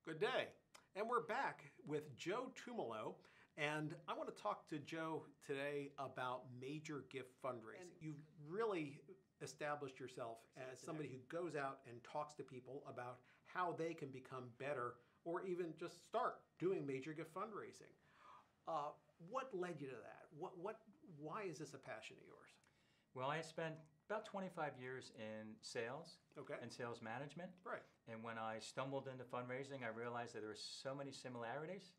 Good day. And we're back with Joe Tumalo. And I want to talk to Joe today about major gift fundraising. And you've really established yourself as somebody who goes out and talks to people about how they can become better or even just start doing major gift fundraising. What led you to that? Why is this a passion of yours? Well, I spent about 25 years in sales and sales management. Right. And when I stumbled into fundraising, I realized that there were so many similarities.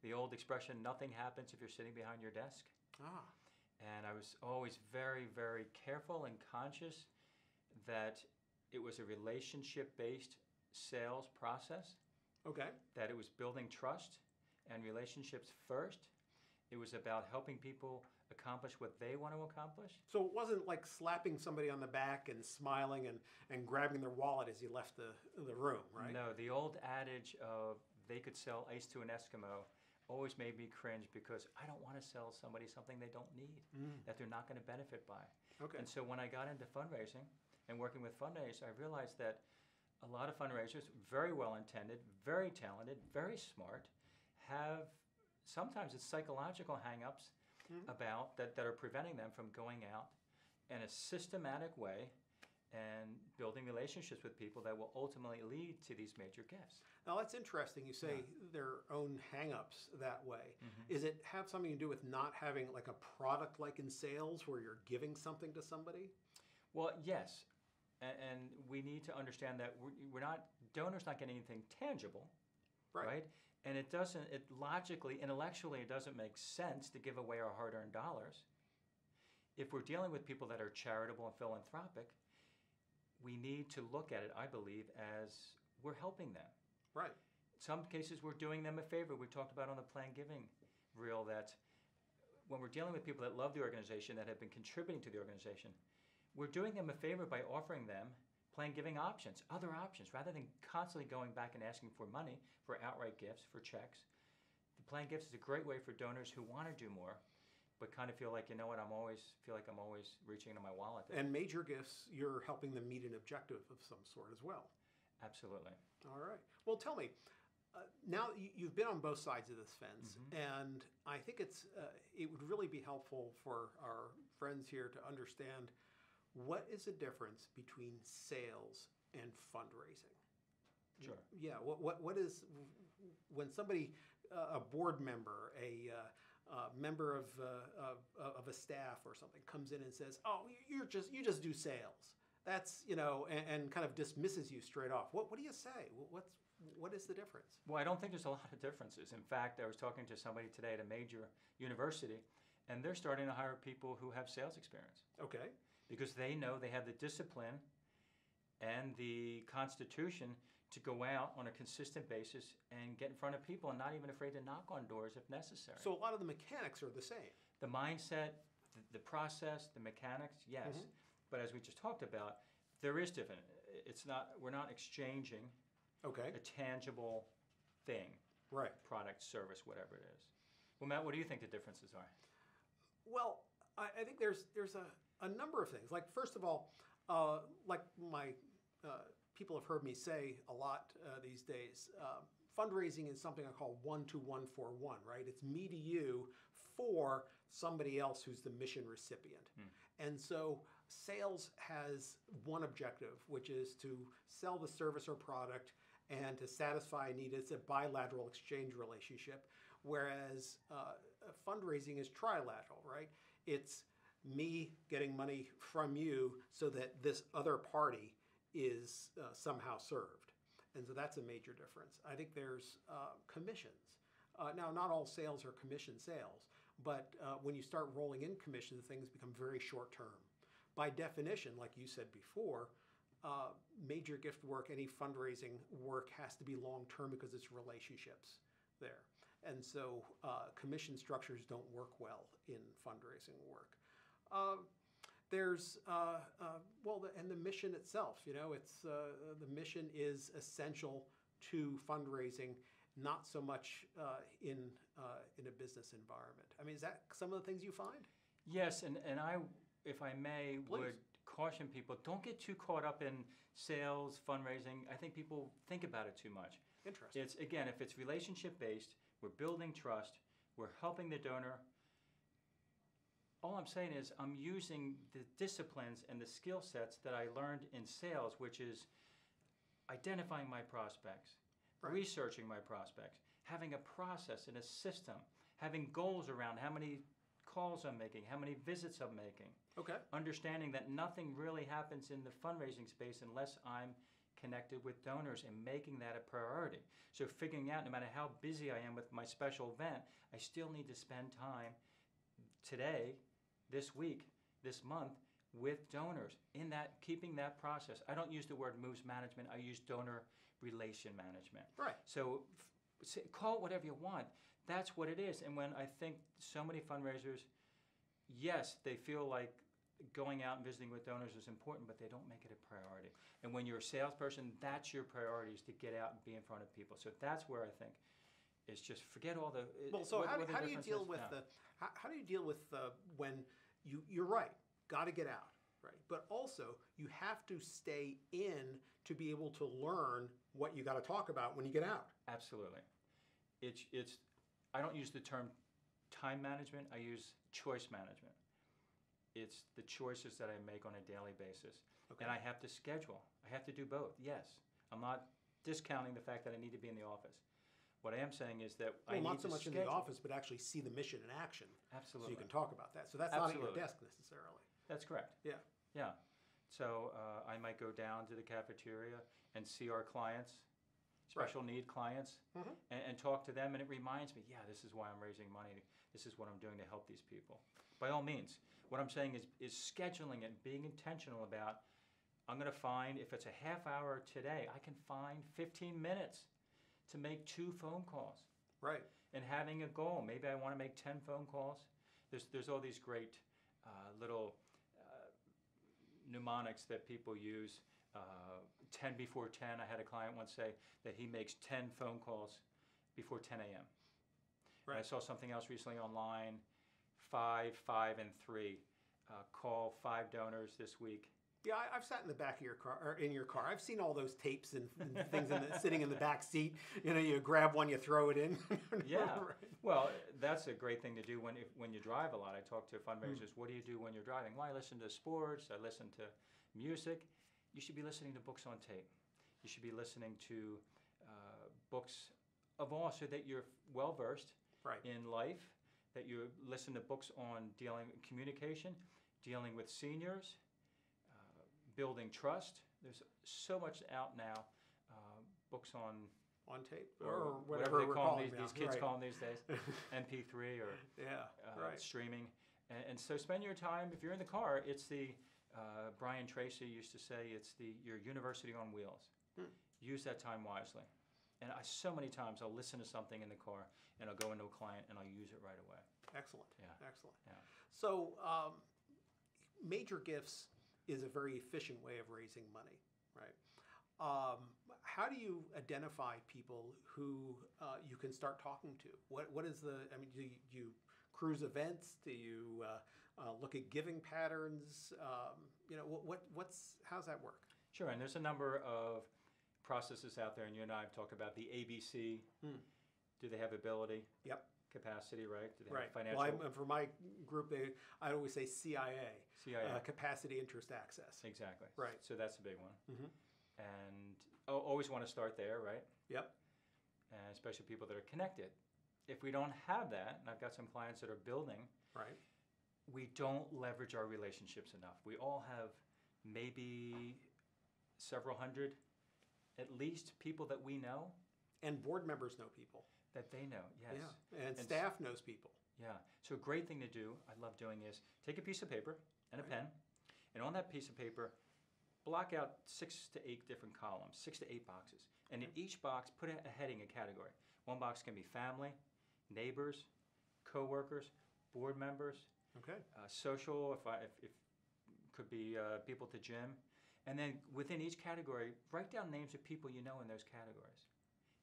The old expression, nothing happens if you're sitting behind your desk. Ah. And I was always very, very careful and conscious that it was a relationship-based sales process. Okay. That it was building trust and relationships first. It was about helping people accomplish what they want to accomplish. So it wasn't like slapping somebody on the back and smiling and grabbing their wallet as you left the room, right? No, the old adage of they could sell ice to an Eskimo always made me cringe because I don't want to sell somebody something they don't need, that they're not going to benefit by. Okay. And so when I got into fundraising and working with fundraisers, I realized that a lot of fundraisers, very well intended, very talented, very smart, have sometimes it's psychological hang-ups about that are preventing them from going out in a systematic way and building relationships with people that will ultimately lead to these major gifts. Now that's interesting. You say their own hang-ups that way. Is it have something to do with not having like a product like in sales where you're giving something to somebody? Well, yes. And we need to understand that donors not getting anything tangible. Right? And it logically, intellectually, it doesn't make sense to give away our hard-earned dollars. If we're dealing with people that are charitable and philanthropic, we need to look at it, I believe, as we're helping them. Right. In some cases, we're doing them a favor. We talked about on the Planned Giving reel that when we're dealing with people that love the organization, that have been contributing to the organization, we're doing them a favor by offering them Planned Giving options, other options, rather than constantly going back and asking for money, for outright gifts, for checks. The Planned Gifts is a great way for donors who want to do more, but kind of feel like, you know what, I'm always reaching into my wallet. And major gifts, you're helping them meet an objective of some sort as well. Absolutely. All right. Well, tell me, now you've been on both sides of this fence, and I think it would really be helpful for our friends here to understand what is the difference between sales and fundraising? Sure. Yeah. What is when somebody, a board member, a member of a staff or something comes in and says, "Oh, you just do sales." That's and kind of dismisses you straight off. What do you say? What is the difference? Well, I don't think there's a lot of differences. In fact, I was talking to somebody today at a major university, and they're starting to hire people who have sales experience. Okay. Because they know they have the discipline and the constitution to go out on a consistent basis and get in front of people and not even afraid to knock on doors if necessary. So a lot of the mechanics are the same. The mindset, the process, the mechanics, yes. But as we just talked about, there is different. We're not exchanging a tangible thing. Right. Product, service, whatever it is. Well, Matt, what do you think the differences are? Well, I think there's a number of things. Like, first of all, like my people have heard me say a lot these days, fundraising is something I call 1-to-1-for-1, right? It's me to you for somebody else who's the mission recipient. And so sales has one objective, which is to sell the service or product and to satisfy a need. It's a bilateral exchange relationship, whereas fundraising is trilateral, right? It's me getting money from you so that this other party is somehow served. And so that's a major difference. I think there's commissions. Now, not all sales are commission sales, but when you start rolling in commissions, things become very short term. By definition, like you said before, major gift work, any fundraising work has to be long term because it's relationships there. And so commission structures don't work well in fundraising work. There's and the mission itself. It's the mission is essential to fundraising, not so much in a business environment. I mean, is that some of the things you find? Yes, and I, if I may, Please. would caution people, don't get too caught up in sales, fundraising. I think people think about it too much. Interesting. It's, again, if it's relationship-based, we're building trust, we're helping the donor. All I'm saying is I'm using the disciplines and the skill sets that I learned in sales, which is identifying my prospects, Right. researching my prospects, having a process and a system, having goals around how many calls I'm making, how many visits I'm making, Okay. understanding that nothing really happens in the fundraising space unless I'm connected with donors and making that a priority. So figuring out, no matter how busy I am with my special event, I still need to spend time today, this week, this month, with donors in that, keeping that process. I don't use the word moves management, I use donor relation management. Right. So call it whatever you want. That's what it is. And when I think so many fundraisers, yes, they feel like going out and visiting with donors is important, but they don't make it a priority. And when you're a salesperson, that's your priority, is to get out and be in front of people. So that's where I think it's just forget all the. Well, so how do you difference deal is. with Yeah. how do you deal with when you're right, got to get out, right? But also you have to stay in to be able to learn what you got to talk about when you get out. Absolutely. It's I don't use the term time management, I use choice management. It's the choices that I make on a daily basis. Okay. And I have to schedule. I have to do both, yes. I'm not discounting the fact that I need to be in the office. What I am saying is that I Well, need not so to much in schedule. the office, but actually see the mission in action. Absolutely. So you can talk about that. So that's not at your Absolutely. desk necessarily. That's correct. Yeah. Yeah. So I might go down to the cafeteria and see our clients, special need clients, Mhm. and talk to them. And it reminds me, yeah, this is why I'm raising money. This is what I'm doing to help these people. By all means, what I'm saying is scheduling it, being intentional about, I'm going to find, if it's a half hour today, I can find 15 minutes to make 2 phone calls. Right. And having a goal. Maybe I want to make 10 phone calls. There's all these great little mnemonics that people use. 10 before 10. I had a client once say that he makes 10 phone calls before 10 a.m. Right. And I saw something else recently online, 5, 5, and 3. Call 5 donors this week. Yeah, I've sat in the back of your car, or in your car. I've seen all those tapes and things sitting in the back seat. You know, you grab one, you throw it in. Yeah. Right. Well, that's a great thing to do when you drive a lot. I talk to fundraisers. What do you do when you're driving? Well, I listen to sports. I listen to music. You should be listening to books on tape. You should be listening to books of all, so that you're well versed Right. in life. That you listen to books on communication, dealing with seniors, building trust. There's so much out now. Books on tape or whatever they we're call calling them now. these kids Right. call them these days, MP3 or Yeah. Right. streaming. And so spend your time, if you're in the car, it's the, Brian Tracy used to say, it's your university on wheels. Use that time wisely. And so many times I'll listen to something in the car and I'll go into a client and I'll use it right away. Excellent. Yeah. Excellent. Yeah. So, major gifts is a very efficient way of raising money, right? How do you identify people who you can start talking to? What is the? I mean, do you cruise events? Do you look at giving patterns? You know, how's that work? Sure, and there's a number of processes out there, and you and I have talked about the ABC. Do they have ability? Yep. Capacity, right? Do they Right. have financial? Well, for my group, I always say CIA. CIA. Capacity, interest, access. Exactly. Right. So that's a big one. Mm-hmm. And always want to start there, right? Yep. And especially people that are connected. If we don't have that, and I've got some clients that are building, Right. we don't leverage our relationships enough. We all have maybe several hundred, at least, people that we know. And board members know people. That they know, yes. Yeah. And staff knows people. Yeah. So a great thing to do, I love doing, is take a piece of paper and a Right. pen, and on that piece of paper, block out 6 to 8 different columns, 6 to 8 boxes. And in each box, put a heading, a category. One box can be family, neighbors, coworkers, board members, Okay. social, if could be people at the gym. And then within each category, write down names of people you know in those categories.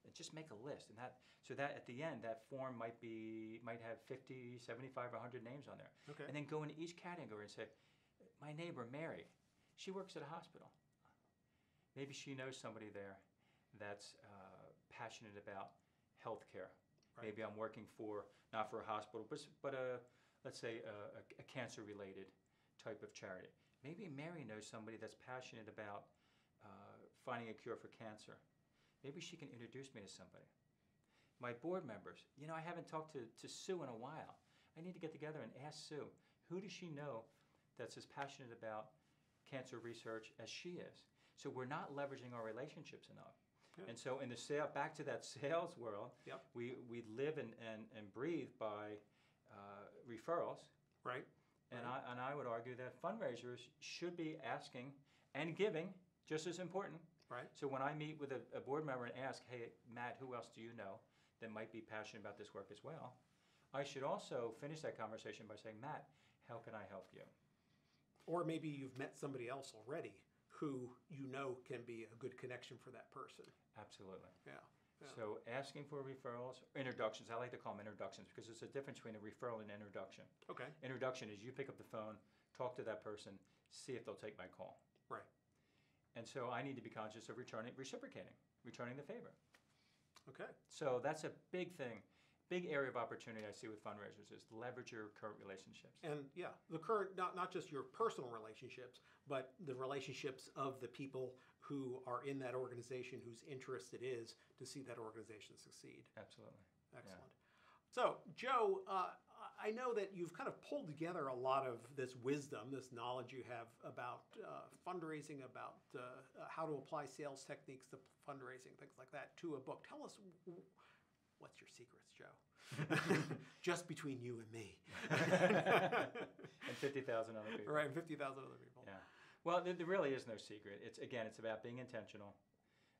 And just make a list. And so that at the end, that form might have 50, 75, or 100 names on there. Okay. And then go into each category and say, my neighbor, Mary, she works at a hospital. Maybe she knows somebody there that's passionate about healthcare. Right. Maybe I'm working for, not for a hospital, but let's say a cancer-related type of charity. Maybe Mary knows somebody that's passionate about finding a cure for cancer. Maybe she can introduce me to somebody. My board members, I haven't talked to Sue in a while. I need to get together and ask Sue, who does she know that's as passionate about cancer research as she is? So we're not leveraging our relationships enough. And so in the back to that sales world, Yep. we live and breathe by referrals. Right. And Right. I would argue that fundraisers should be asking and giving just as important. Right. So when I meet with a board member and ask, hey, Matt, who else do you know that might be passionate about this work as well? I should also finish that conversation by saying, Matt, how can I help you? Or maybe you've met somebody else already who can be a good connection for that person. Absolutely. Yeah. So asking for referrals, introductions, I like to call them introductions because there's a difference between a referral and introduction. Okay. Introduction is you pick up the phone, talk to that person, see if they'll take my call. Right. And so I need to be conscious of reciprocating, returning the favor. Okay. So that's a big thing, big area of opportunity I see with fundraisers is leverage your current relationships. And the current, not just your personal relationships, but the relationships of the people who are in that organization whose interest it is to see that organization succeed. Absolutely. Excellent. Yeah. So, Joe, I know that you've kind of pulled together a lot of this wisdom, this knowledge you have about fundraising, about how to apply sales techniques to fundraising, things like that, to a book. Tell us, what's your secrets, Joe? Just between you and me. And 50,000 other people. Right, 50,000 other people. Yeah. Well, there really is no secret. It's about being intentional,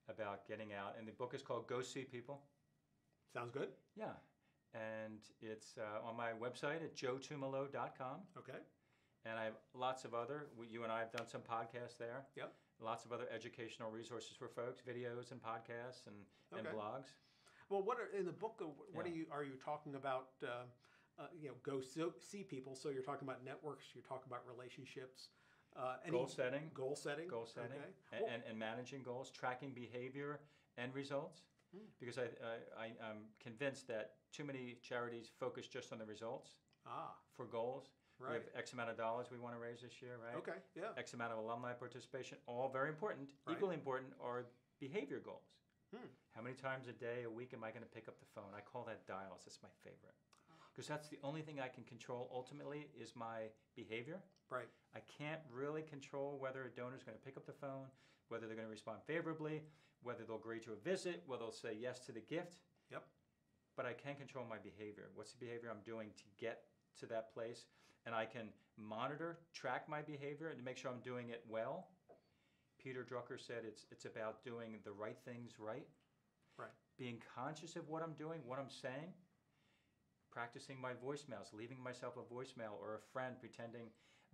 about getting out. And the book is called Go See People. Sounds good. Yeah. And it's on my website at joetumalo.com. Okay. And I have lots of you and I have done some podcasts there. Yep. Lots of other educational resources for folks, videos and podcasts and blogs. Well, in the book? What are you talking about? Go see people. So you're talking about networks. You're talking about relationships. Goal setting. Okay. And managing goals, tracking behavior and results. Because I'm convinced that too many charities focus just on the results for goals. Right. We have X amount of dollars we want to raise this year, right? Okay, yeah. X amount of alumni participation, all very important. Right. Equally important are behavior goals. How many times a day, a week am I going to pick up the phone? I call that dials. That's my favorite. Because that's the only thing I can control ultimately is my behavior. Right. I can't really control whether a donor is going to pick up the phone, whether they're going to respond favorably, whether they'll agree to a visit, whether they'll say yes to the gift. Yep. But I can control my behavior. What's the behavior I'm doing to get to that place? And I can monitor, track my behavior, and to make sure I'm doing it well. Peter Drucker said it's about doing the right things right. Right. Being conscious of what I'm doing, what I'm saying. Practicing my voicemails, leaving myself a voicemail or a friend pretending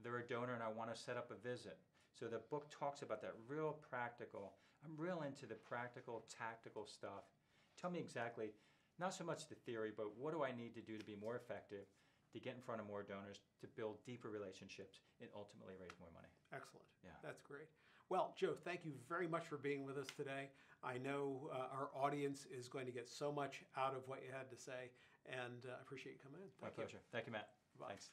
they're a donor and I want to set up a visit. So the book talks about that real practical. I'm real into the practical, tactical stuff. Tell me exactly, not so much the theory, but what do I need to do to be more effective, to get in front of more donors, to build deeper relationships, and ultimately raise more money. Excellent. Yeah. That's great. Well, Joe, thank you very much for being with us today. I know our audience is going to get so much out of what you had to say, and I appreciate you coming in. My pleasure. Thank you, Matt. Bye. Thanks.